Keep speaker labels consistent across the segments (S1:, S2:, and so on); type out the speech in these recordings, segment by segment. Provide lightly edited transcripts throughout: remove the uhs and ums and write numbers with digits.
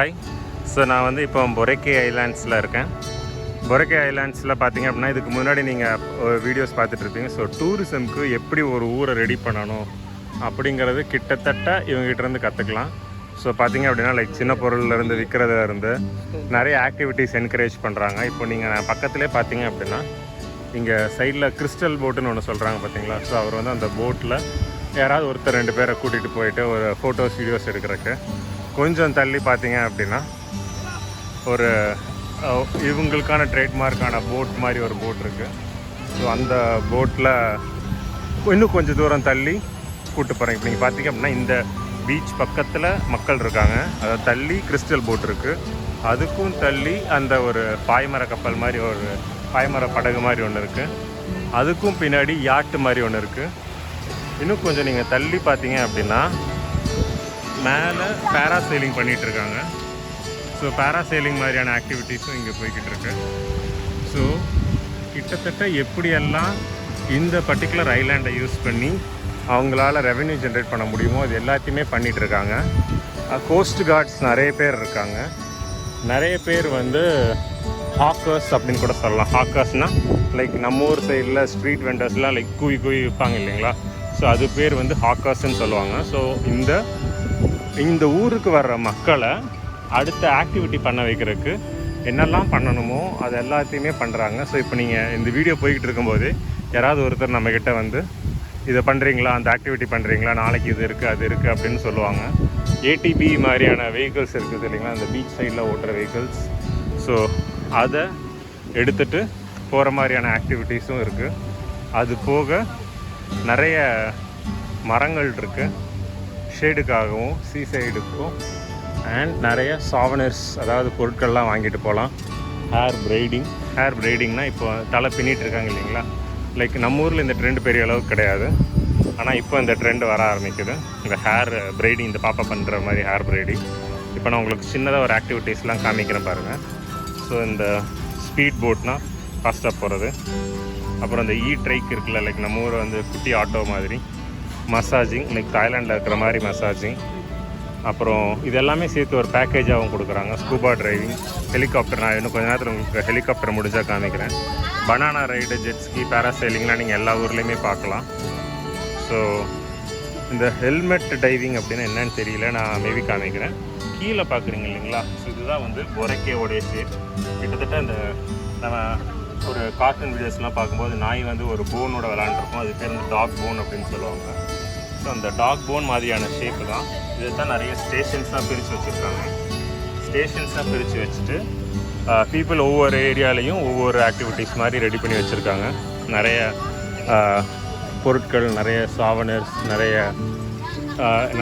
S1: Hi. So நான் வந்து இப்போ பொரேக்கே ஐலாண்ட்ஸில் இருக்கேன். பொரேக்கே ஐலாண்ட்ஸில் பார்த்தீங்க அப்படின்னா இதுக்கு முன்னாடி நீங்கள் வீடியோஸ் பார்த்துட்ருப்பீங்க. ஸோ டூரிசம்க்கு எப்படி ஒரு ஊரை ரெடி பண்ணணும் அப்படிங்கிறது கிட்டத்தட்ட இவங்ககிட்டருந்து கற்றுக்கலாம். ஸோ பார்த்தீங்க அப்படின்னா லைக் சின்ன பொருள்லேருந்து விற்கிறதுலேருந்து நிறைய ஆக்டிவிட்டீஸ் என்கரேஜ் பண்ணுறாங்க. இப்போ நீங்கள் பக்கத்துலேயே பார்த்தீங்க அப்படின்னா இங்கே சைடில் கிறிஸ்டல் போட்டுன்னு ஒன்று சொல்கிறாங்க பார்த்தீங்களா. ஸோ அவர் வந்து அந்த போட்டில் யாராவது ஒருத்தர் 2 பேரை கூட்டிகிட்டு போயிட்டு ஒரு ஃபோட்டோஸ் வீடியோஸ் எடுக்கிறதுக்கு. கொஞ்சம் தள்ளி பார்த்தீங்க அப்படின்னா ஒரு இவங்களுக்கான ட்ரேட்மார்க்கான போட் மாதிரி ஒரு போட் இருக்குது. ஸோ அந்த போட்டில் இன்னும் கொஞ்சம் தூரம் தள்ளி கூப்பிட்டு போகிறேன். இப்போ நீங்கள் பார்த்தீங்க அப்படின்னா இந்த பீச் பக்கத்தில் மக்கள் இருக்காங்க. அதை தள்ளி கிறிஸ்டல் போட் இருக்குது. அதுக்கும் தள்ளி அந்த ஒரு பாய்மர கப்பல் மாதிரி ஒரு பாய்மர படகு மாதிரி ஒன்று இருக்குது. அதுக்கும் பின்னாடி யாட்டு மாதிரி ஒன்று இருக்குது. இன்னும் கொஞ்சம் நீங்கள் தள்ளி பார்த்தீங்க அப்படின்னா மேலே பேராசைலிங் பண்ணிகிட்ருக்காங்க. ஸோ பேராசைலிங் மாதிரியான ஆக்டிவிட்டீஸும் இங்கே போய்கிட்டு இருக்கு. ஸோ கிட்டத்தட்ட எப்படியெல்லாம் இந்த பர்டிகுலர் ஐலாண்டை யூஸ் பண்ணி அவங்களால ரெவென்யூ ஜென்ரேட் பண்ண முடியுமோ அது எல்லாத்தையுமே பண்ணிகிட்ருக்காங்க. கோஸ்ட் கார்ட்ஸ் நிறைய பேர் இருக்காங்க. நிறைய பேர் வந்து ஹாக்கர்ஸ் அப்படின்னு கூட சொல்லலாம். ஹாக்கர்ஸ்னால் லைக் நம்ம ஊர் சைடில் ஸ்ட்ரீட் வெண்டர்ஸ்லாம் லைக் கூவி விற்பாங்க இல்லைங்களா. ஸோ அது பேர் வந்து ஹாக்கர்ஸ்ன்னு சொல்லுவாங்க. ஸோ இந்த ஊருக்கு வர்ற மக்களை அடுத்த ஆக்டிவிட்டி பண்ண வைக்கிறதுக்கு என்னெல்லாம் பண்ணணுமோ அது எல்லாத்தையுமே பண்ணுறாங்க. ஸோ இப்போ நீங்கள் இந்த வீடியோ போய்கிட்டு இருக்கும்போது யாராவது ஒருத்தர் நம்மக்கிட்ட வந்து இதை பண்ணுறீங்களா, அந்த ஆக்டிவிட்டி பண்ணுறீங்களா, நாளைக்கு இது இருக்குது அது இருக்குது அப்படின்னு சொல்லுவாங்க. ஏடிபி மாதிரியான வெஹிக்கிள்ஸ் இருக்குது இல்லைங்களா, அந்த பீச் சைடில் ஓட்டுற வெஹிக்கிள்ஸ். ஸோ அதை எடுத்துகிட்டு போகிற மாதிரியான ஆக்டிவிட்டீஸும் இருக்குது. அது போக நிறைய மரங்கள் இருக்குது ஷேடுக்காகவும் சீசைடுக்கும். அண்ட் நிறைய சாவனர்ஸ் அதாவது பொருட்கள்லாம் வாங்கிட்டு போகலாம். ஹேர் பிரைடிங்னால் இப்போ தலை பின்னிட்டு இருக்காங்க இல்லைங்களா. லைக் நம்ம ஊரில் இந்த ட்ரெண்ட் பெரிய அளவுக்கு கிடையாது. ஆனால் இப்போ இந்த ட்ரெண்ட் வர ஆரம்பிக்குது. இந்த ஹேர் பிரைடிங், இந்த பாப்பா பண்ணுற மாதிரி ஹேர் பிரைடிங். இப்போ நான் உங்களுக்கு சின்னதாக ஒரு ஆக்டிவிட்டீஸ்லாம் காமிக்கிறேன் பாருங்கள். ஸோ இந்த ஸ்பீட் போட்னால் ஃபாஸ்ட்டாக போகிறது. அப்புறம் இந்த ட்ரைக் இருக்குல்ல, லைக் நம்ம ஊரை வந்து குட்டி ஆட்டோ மாதிரி. மசாஜிங், லைக் தாய்லாண்டில் இருக்கிற மாதிரி மசாஜிங். அப்புறம் இது எல்லாமே சேர்த்து ஒரு பேக்கேஜாகவும் கொடுக்குறாங்க. Scuba driving, helicopter. நான் இன்னும் கொஞ்சம் நேரத்தில் உங்களுக்கு ஹெலிகாப்டர் முடிஞ்சால் காமிக்கிறேன். பனானா ரைடு, ஜெட்ஸ்கி, பேராசைலிங்லாம் நீங்கள் எல்லா ஊர்லேயுமே பார்க்கலாம். ஸோ இந்த ஹெல்மெட் டைவிங் அப்படின்னு என்னன்னு தெரியல, நான் மேபி காமிக்கிறேன். கீழே பார்க்குறீங்க இல்லைங்களா. ஸோ இதுதான் வந்து பொரேக்கேவோடைய ஷேப். கிட்டத்தட்ட இந்த நம்ம ஒரு கார்ட்டூன் வீடியோஸ்லாம் பார்க்கும்போது நாய் வந்து ஒரு போனோட விளாண்டுருக்கும். அது பேர் வந்து டாக் போன் அப்படின்னு சொல்லுவாங்க. ஸோ அந்த டாக் போன் மாதிரியான ஷேப்பு தான். இதை தான் நிறைய ஸ்டேஷன்ஸாக பிரித்து வச்சுருக்காங்க. ஸ்டேஷன்ஸாக பிரித்து வச்சுட்டு பீப்புள் ஒவ்வொரு ஏரியாலையும் ஒவ்வொரு ஆக்டிவிட்டீஸ் மாதிரி ரெடி பண்ணி வச்சுருக்காங்க. நிறைய பொருட்கள், நிறைய சாவனர்ஸ்,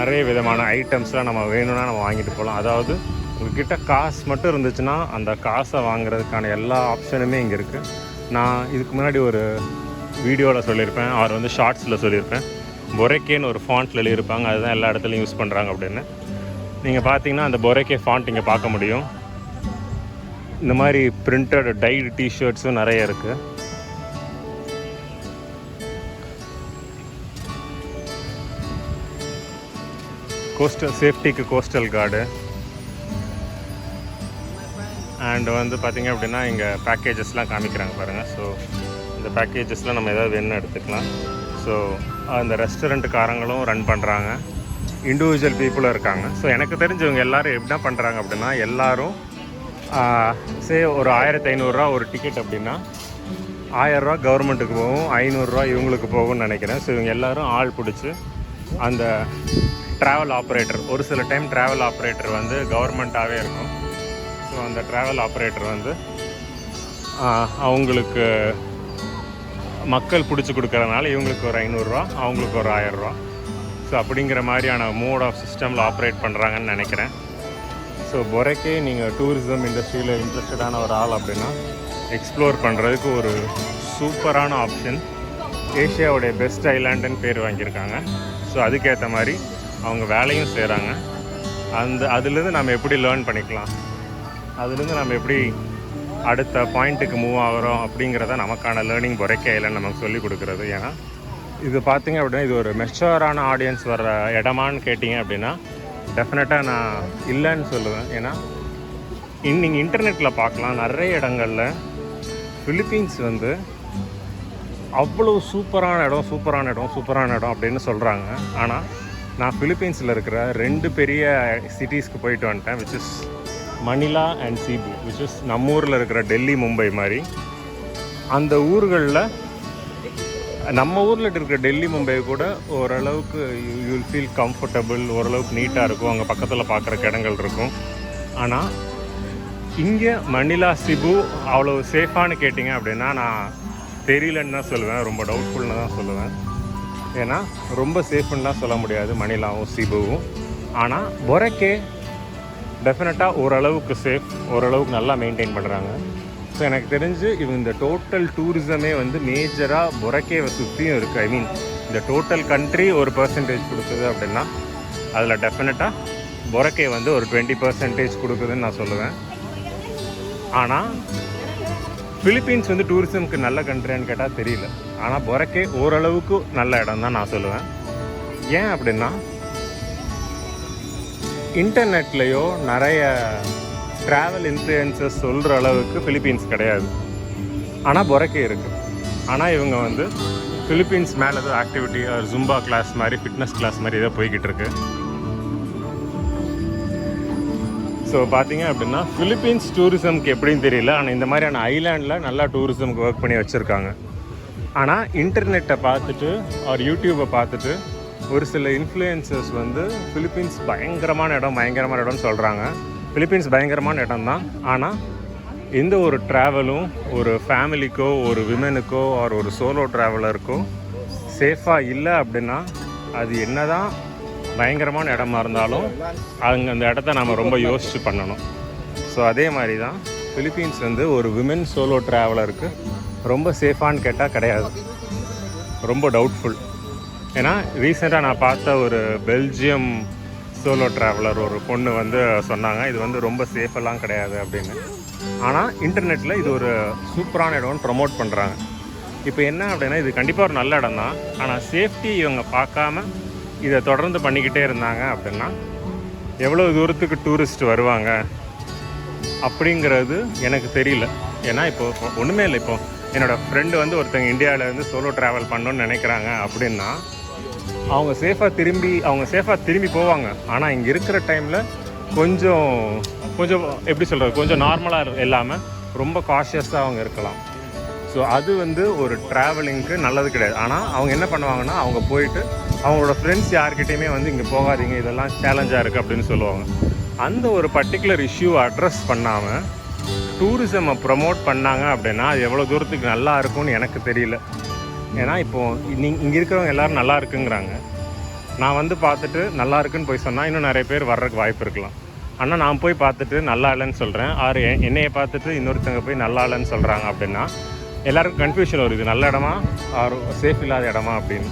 S1: நிறைய விதமான ஐட்டம்ஸ்லாம் நம்ம வேணும்னா நம்ம வாங்கிட்டு போகலாம். அதாவது உங்கள்கிட்ட காசு மட்டும் இருந்துச்சுன்னா அந்த காசை வாங்குறதுக்கான எல்லா ஆப்ஷனுமே இங்கே இருக்குது. நான் இதுக்கு முன்னாடி ஒரு வீடியோவில் சொல்லியிருப்பேன், அவர் வந்து ஷார்ட்ஸில் சொல்லியிருப்பேன். பொரேக்கேன்னு ஒரு ஃபாண்ட்டில் எழுதியிருப்பாங்க, அதுதான் எல்லா இடத்துலையும் யூஸ் பண்ணுறாங்க அப்படின்னு. நீங்கள் பார்த்தீங்கன்னா அந்த பொரேக்கே ஃபாண்ட் இங்கே பார்க்க முடியும். இந்த மாதிரி பிரிண்டட் டைடு டிஷர்ட்ஸும் நிறைய இருக்குது. கோஸ்டல் சேஃப்டிக்கு கோஸ்டல் கார்டு. அண்ட் வந்து பார்த்திங்க அப்படின்னா இங்கே பேக்கேஜஸ்லாம் காமிக்கிறாங்க பாருங்கள். ஸோ இந்த பேக்கேஜஸில் நம்ம எதாவது வேணும்னு எடுத்துக்கலாம். ஸோ அந்த ரெஸ்டாரண்ட்டுக்காரங்களும் ரன் பண்ணுறாங்க, இண்டிவிஜுவல் பீப்புளும் இருக்காங்க. ஸோ எனக்கு தெரிஞ்சவங்க எல்லோரும் என்ன பண்ணுறாங்க அப்படின்னா, எல்லோரும் ஒரு 1500 ஒரு டிக்கெட் அப்படின்னா 1000 கவர்மெண்ட்டுக்கு போகும், 500 இவங்களுக்கு போகும்னு நினைக்கிறேன். ஸோ இவங்க எல்லோரும் ஆள் பிடிச்சி அந்த ட்ராவல் ஆப்ரேட்டர், ஒரு சில டைம் ட்ராவல் ஆப்ரேட்டர் வந்து கவர்மெண்ட்டாகவே இருக்கும். ஸோ அந்த ட்ராவல் ஆப்ரேட்டர் வந்து அவங்களுக்கு மக்கள் பிடிச்சி கொடுக்குறதுனால இவங்களுக்கு ஒரு 500, அவங்களுக்கு ஒரு 1000. ஸோ அப்படிங்கிற மாதிரியான மோட் ஆஃப் சிஸ்டமில் ஆப்ரேட் பண்ணுறாங்கன்னு நினைக்கிறேன். ஸோ பொரேக்கே நீங்கள் டூரிசம் இண்டஸ்ட்ரியில் இன்ட்ரெஸ்டடான ஒரு ஆள் அப்படின்னா எக்ஸ்ப்ளோர் பண்ணுறதுக்கு ஒரு சூப்பரான ஆப்ஷன். ஏஷியாவுடைய பெஸ்ட் ஐலாண்டுன்னு பேர் வாங்கியிருக்காங்க. ஸோ அதுக்கேற்ற மாதிரி அவங்க வேலையும் செய்கிறாங்க. அதுலேருந்து நம்ம எப்படி லேர்ன் பண்ணிக்கலாம், அதுலேருந்து நம்ம எப்படி அடுத்த பாயிண்ட்டுக்கு மூவ் ஆகிறோம் அப்படிங்கிறத நமக்கான லேர்னிங் பொரேக்கே ஐலாண்ட் நமக்கு சொல்லிக் கொடுக்குறது. ஏன்னா இது பார்த்திங்க அப்படின்னா இது ஒரு மெச்சூரான ஆடியன்ஸ் வர்ற இடமான்னு கேட்டிங்க அப்படின்னா டெஃபினட்டாக நான் இல்லைன்னு சொல்லுவேன். ஏன்னா நீங்கள் இன்டர்நெட்டில் பார்க்கலாம் நிறைய இடங்களில் ஃபிலிப்பீன்ஸ் வந்து அவ்வளோ சூப்பரான இடம் அப்படின்னு சொல்கிறாங்க. ஆனால் நான் ஃபிலிப்பீன்ஸில் இருக்கிற 2 பெரிய சிட்டிஸ்க்கு போயிட்டு வந்துட்டேன், which is Manila and சீபு, which is நம்ம ஊரில் இருக்கிற டெல்லி, மும்பை மாதிரி. அந்த ஊர்களில் நம்ம ஊரில் இருக்கிற டெல்லி, மும்பை கூட ஓரளவுக்கு யூ வில் ஃபீல் கம்ஃபர்டபுள், ஓரளவுக்கு நீட்டாக இருக்கும், அங்கே பக்கத்தில் பார்க்குற இடங்கள் இருக்கும். ஆனால் இங்கே மணிலா, சிபு அவ்வளோ சேஃபானு கேட்டிங்க அப்படின்னா நான் தெரியலன்னு தான் சொல்லுவேன், ரொம்ப டவுட்ஃபுல்னு தான் சொல்லுவேன். ஏன்னா ரொம்ப சேஃப்னுலாம் சொல்ல முடியாது மணிலாவும் சிபுவும். ஆனால் பொரக்கே டெஃபினட்டாக ஓரளவுக்கு சேஃப், ஓரளவுக்கு நல்லா மெயின்டைன் பண்ணுறாங்க. ஸோ எனக்கு தெரிஞ்சு இந்த டோட்டல் டூரிசமே வந்து மேஜராக பொரக்கேவை சுற்றியும் இருக்குது. ஐ மீன் இந்த டோட்டல் கண்ட்ரி ஒரு பர்சன்டேஜ் கொடுக்குது அப்படின்னா அதில் டெஃபினட்டாக பொரக்கே வந்து ஒரு 20% கொடுக்குதுன்னு நான் சொல்லுவேன். ஆனால் ஃபிலிப்பீன்ஸ் வந்து டூரிசம்க்கு நல்ல கண்ட்ரின்னு கேட்டால் தெரியல. ஆனால் பொரக்கே ஓரளவுக்கு நல்ல இடம் தான் நான் சொல்லுவேன். ஏன் அப்படின்னா இன்டர்நெட்லேயோ நிறைய ட்ராவல் இன்ஃப்ளூயன்சஸ் சொல்கிற அளவுக்கு ஃபிலிப்பீன்ஸ் கிடையாது. ஆனால் பொரக்கே இருக்குது. ஆனால் இவங்க வந்து ஃபிலிப்பீன்ஸ் மேலே ஏதோ ஆக்டிவிட்டி ஜும்பா கிளாஸ் மாதிரி, ஃபிட்னஸ் கிளாஸ் மாதிரி ஏதோ போய்கிட்டு இருக்கு. ஸோ பார்த்தீங்க அப்படின்னா ஃபிலிப்பீன்ஸ் டூரிசம்க்கு எப்படின்னு தெரியல, ஆனால் இந்த மாதிரியான ஐலாண்டில் நல்லா டூரிசம்க்கு ஒர்க் பண்ணி வச்சுருக்காங்க. ஆனால் இன்டர்நெட்டை பார்த்துட்டு ஒரு யூடியூப்பை பார்த்துட்டு ஒரு சில இன்ஃப்ளூயன்சர்ஸ் வந்து ஃபிலிப்பீன்ஸ் பயங்கரமான இடம்னு சொல்கிறாங்க. ஃபிலிப்பீன்ஸ் பயங்கரமான இடம் தான். ஆனால் எந்த ஒரு ட்ராவலும் ஒரு ஃபேமிலிக்கோ, ஒரு விமனுக்கோ, ஒரு சோலோ ட்ராவலருக்கோ சேஃபாக இல்லை அப்படின்னா அது என்ன தான் பயங்கரமான இடமா இருந்தாலும் அங்கே அந்த இடத்த நம்ம ரொம்ப யோசித்து பண்ணணும். ஸோ அதே மாதிரி தான் ஃபிலிப்பீன்ஸ் வந்து ஒரு விமன் சோலோ ட்ராவலருக்கு ரொம்ப சேஃபான்னு கேட்டால் கிடையாது, ரொம்ப டவுட்ஃபுல். ஏன்னா ரீசெண்டாக நான் பார்த்த ஒரு பெல்ஜியம் சோலோ ட்ராவலர் ஒரு பொண்ணு வந்து சொன்னாங்க இது வந்து ரொம்ப சேஃபெல்லாம் கிடையாது அப்படின்னு. ஆனால் இன்டர்நெட்டில் இது ஒரு சூப்பரான இடம்னு ப்ரமோட் பண்ணுறாங்க. இப்போ என்ன அப்படின்னா இது கண்டிப்பாக ஒரு நல்ல இடம் தான். ஆனால் சேஃப்டி இவங்க பார்க்காம இதை தொடர்ந்து பண்ணிக்கிட்டே இருந்தாங்க அப்படின்னா எவ்வளோ தூரத்துக்கு டூரிஸ்ட் வருவாங்க அப்படிங்கிறது எனக்கு தெரியல. ஏன்னா இப்போ ஒன்றுமே இல்லை, இப்போது என்னோடய ஃப்ரெண்டு வந்து ஒருத்தங்க இந்தியாவிலேருந்து சோலோ ட்ராவல் பண்ணணுன்னு நினைக்கிறாங்க அப்படின்னா அவங்க சேஃபாக திரும்பி போவாங்க. ஆனால் இங்கே இருக்கிற டைமில் கொஞ்சம் எப்படி சொல்கிறது, கொஞ்சம் நார்மலாக இல்லாமல் ரொம்ப காஷியஸாக அவங்க இருக்கலாம். ஸோ அது வந்து ஒரு ட்ராவலிங்க்கு நல்லது கிடையாது. ஆனால் அவங்க என்ன பண்ணுவாங்கன்னா அவங்க போயிட்டு அவங்களோட ஃப்ரெண்ட்ஸ் யார்கிட்டையுமே வந்து இங்கே போகாதீங்க, இதெல்லாம் சேலஞ்சாக இருக்குது அப்படின்னு சொல்லுவாங்க. அந்த ஒரு பர்டிகுலர் இஷ்யூவை அட்ரஸ் பண்ணாமல் டூரிசமை ப்ரமோட் பண்ணாங்க அப்படின்னா அது எவ்வளோ தூரத்துக்கு நல்லா இருக்கும்னு எனக்கு தெரியல. ஏன்னா இப்போது இங்கே இருக்கிறவங்க எல்லோரும் நல்லா இருக்குங்கிறாங்க. நான் வந்து பார்த்துட்டு நல்லா இருக்குன்னு போய் சொன்னால் இன்னும் நிறைய பேர் வர்றதுக்கு வாய்ப்பு இருக்கலாம். ஆனால் நான் போய் பார்த்துட்டு நல்லா இல்லைன்னு சொல்கிறேன், என்னையை பார்த்துட்டு இன்னொருத்தவங்க போய் நல்லா இல்லைன்னு சொல்கிறாங்க அப்படின்னா எல்லாருக்கும் கன்ஃபியூஷன் வருது, நல்ல இடமா சேஃப் இல்லாத இடமா அப்படின்னு.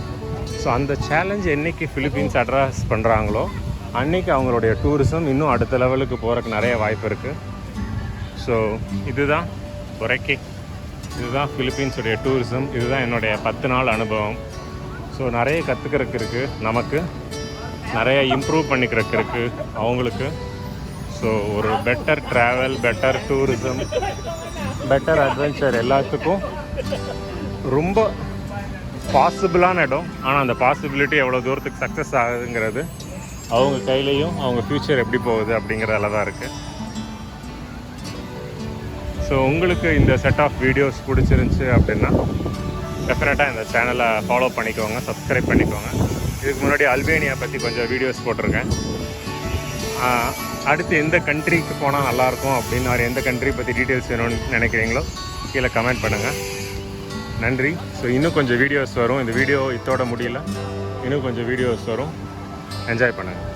S1: ஸோ அந்த சேலஞ்ச் என்றைக்கு ஃபிலிப்பீன்ஸ் அட்ரஸ் பண்ணுறாங்களோ அன்றைக்கி அவங்களுடைய டூரிசம் இன்னும் அடுத்த லெவலுக்கு போகிறதுக்கு நிறைய வாய்ப்பு இருக்குது. ஸோ இதுதான் பொரக்கே, இதுதான் ஃபிலிப்பீன்ஸுடைய டூரிசம், இதுதான் என்னுடைய 10 நாள் அனுபவம். ஸோ நிறைய கற்றுக்கிறதுக்கு இருக்குது, நமக்கு நிறைய இம்ப்ரூவ் பண்ணிக்கிறதுக்கு இருக்குது அவங்களுக்கு. ஸோ ஒரு better travel, better tourism, better adventure எல்லாத்துக்கும் ரொம்ப பாசிபிளான இடம். ஆனால் அந்த பாசிபிலிட்டி எவ்வளோ தூரத்துக்கு சக்ஸஸ் ஆகுதுங்கிறது அவங்க கையிலையும் அவங்க ஃப்யூச்சர் எப்படி போகுது அப்படிங்கிறதுல தான் இருக்குது. ஸோ உங்களுக்கு இந்த செட் ஆஃப் வீடியோஸ் பிடிச்சிருந்துச்சி அப்படின்னா டெஃபினட்டாக இந்த சேனலை ஃபாலோ பண்ணிக்கோங்க, சப்ஸ்கிரைப் பண்ணிக்கோங்க. இதுக்கு முன்னாடி அல்பேனியா பற்றி கொஞ்சம் வீடியோஸ் போட்டிருக்கேன். அடுத்து எந்த கண்ட்ரிக்கு போனால் நல்லாயிருக்கும் அப்படின்னு எந்த கண்ட்ரி பற்றி டீட்டெயில்ஸ் வேணும்னு நினைக்கிறீங்களோ கீழே கமெண்ட் பண்ணுங்கள். நன்றி. ஸோ இன்னும் கொஞ்சம் வீடியோஸ் வரும், இந்த வீடியோ இதோட முடியல, இன்னும் கொஞ்சம் வீடியோஸ் வரும், என்ஜாய் பண்ணுங்கள்.